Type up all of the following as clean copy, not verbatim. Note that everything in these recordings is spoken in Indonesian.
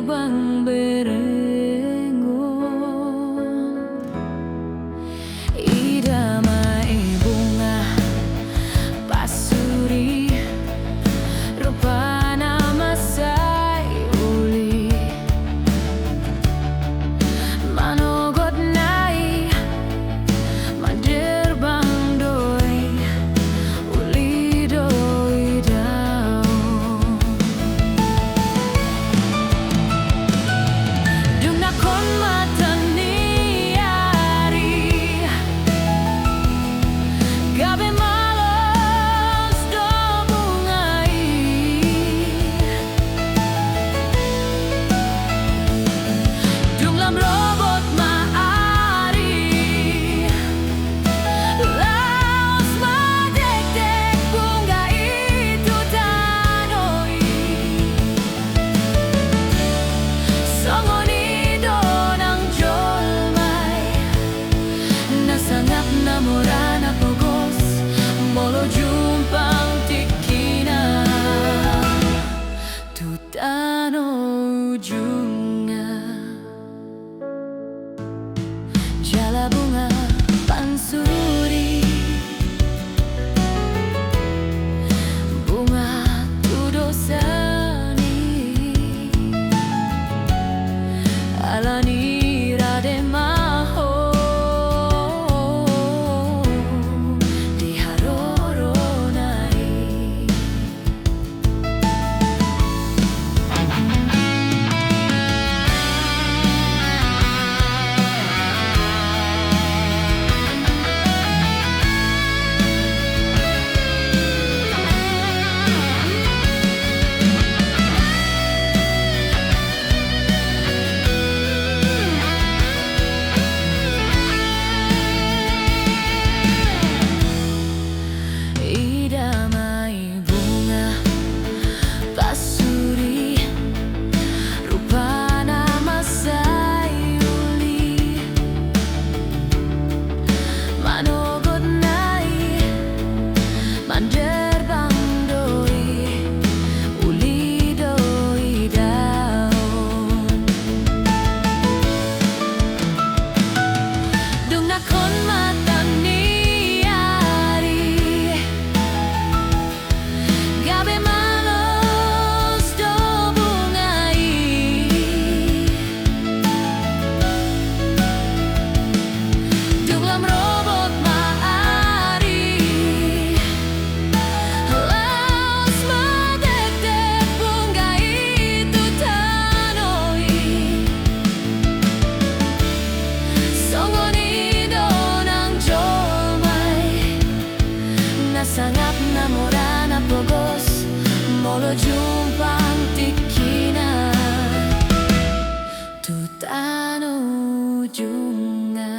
terbang berengung, idamai bunga pasuri, rupana masai uli, manogot nai manderbang doi uli doi dao. Dung nakon matani ari gabe malos do bungai, dung lam robot maari laos madek-dek bunga itu tanoi, songoni donang jolmai nasangap namoran apogos molo jumpang tikina tutano ujungnya jala bunga pansuri, bunga tudosani alani rademaho diharoronai. Idamai bunga pasuri, rupana masai uli, manogot nai manderbang doi uli doi daon. Dung nakon matani ari gabe malos do bungai, dung lam robot maari laos madek-dek bunga itu tanoi, songoni donang jolmai nasangap namoran apogos molo jumpang tikina tutano ujungnya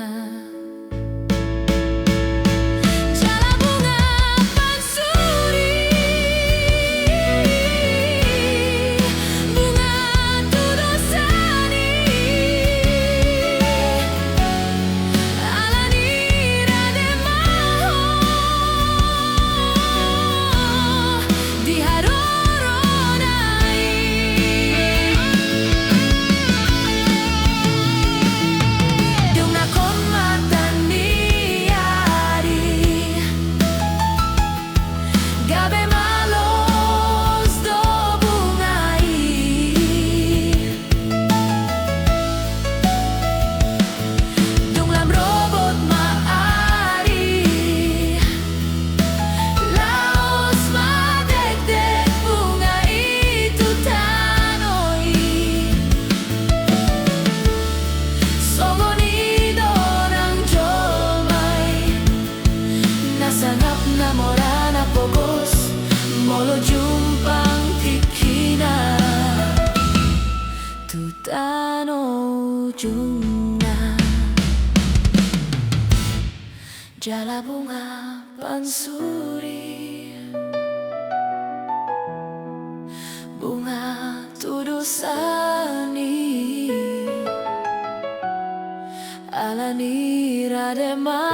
jala bunga pansuri, bunga tudosani alani rademaho diharoronai. Dung nakon matani ari gabe malos do bungai, dung lam robot maari laos madek-dek bunga itu tanoi, songoni donang jolmai nasangap namoran apogos molo jumpang tikina tutano ujungnya jala bunga pansuri, bunga tudosani alani rademaho